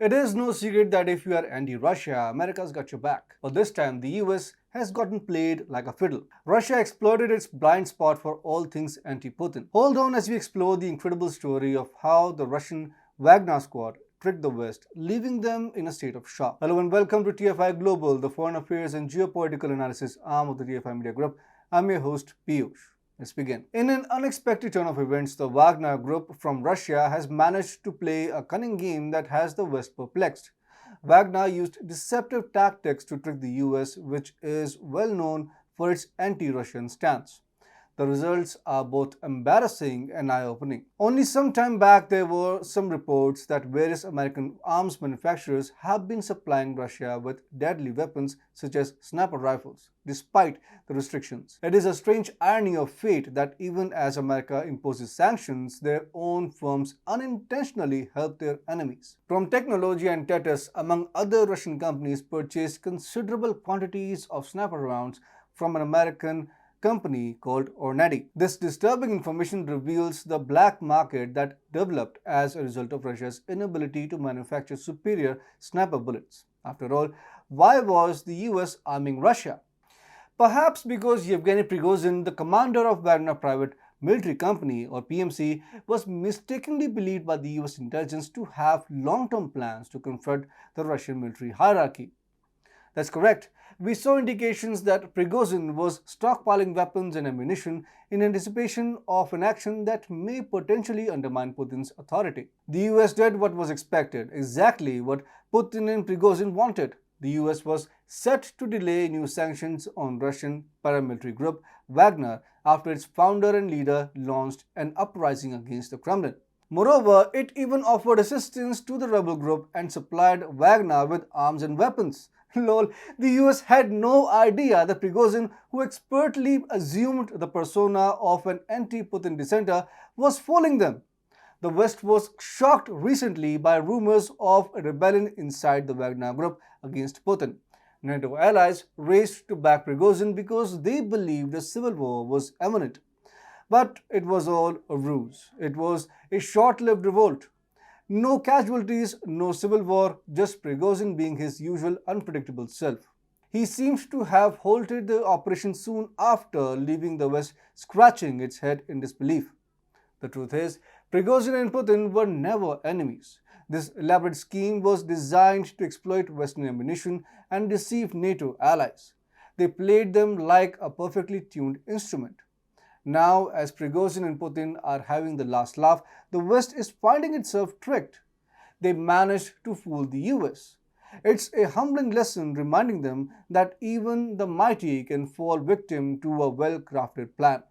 It is no secret that if you are anti-Russia, America's got your back. But this time, the US has gotten played like a fiddle. Russia exploited its blind spot for all things anti-Putin. Hold on as we explore the incredible story of how the Russian Wagner squad tricked the West, leaving them in a state of shock. Hello and welcome to TFI Global, the foreign affairs and geopolitical analysis arm of the TFI Media Group. I'm your host, Piyush. Let's begin. In an unexpected turn of events, the Wagner group from Russia has managed to play a cunning game that has the West perplexed. Wagner used deceptive tactics to trick the US, which is well known for its anti-Russian stance. The results are both embarrassing and eye-opening. Only some time back, there were some reports that various American arms manufacturers have been supplying Russia with deadly weapons such as sniper rifles, despite the restrictions. It is a strange irony of fate that even as America imposes sanctions, their own firms unintentionally help their enemies. From Technology and Tetus, among other Russian companies, purchased considerable quantities of sniper rounds from an American company called Ornati. This disturbing information reveals the black market that developed as a result of Russia's inability to manufacture superior sniper bullets. After all, why was the US arming Russia? Perhaps because Yevgeny Prigozhin, the commander of Wagner Private Military Company or PMC, was mistakenly believed by the US intelligence to have long-term plans to confront the Russian military hierarchy. That's correct. We saw indications that Prigozhin was stockpiling weapons and ammunition in anticipation of an action that may potentially undermine Putin's authority. The US did what was expected, exactly what Putin and Prigozhin wanted. The US was set to delay new sanctions on Russian paramilitary group Wagner after its founder and leader launched an uprising against the Kremlin. Moreover, it even offered assistance to the rebel group and supplied Wagner with arms and weapons. Lol, the US had no idea that Prigozhin, who expertly assumed the persona of an anti-Putin dissenter, was fooling them. The West was shocked recently by rumors of a rebellion inside the Wagner group against Putin. NATO allies raced to back Prigozhin because they believed a civil war was imminent. But it was all a ruse. It was a short-lived revolt. No casualties, no civil war, just Prigozhin being his usual unpredictable self. He seems to have halted the operation soon after, leaving the West scratching its head in disbelief. The truth is, Prigozhin and Putin were never enemies. This elaborate scheme was designed to exploit Western ammunition and deceive NATO allies. They played them like a perfectly tuned instrument. Now, as Prigozhin and Putin are having the last laugh, the West is finding itself tricked. They managed to fool the US. It's a humbling lesson reminding them that even the mighty can fall victim to a well-crafted plan.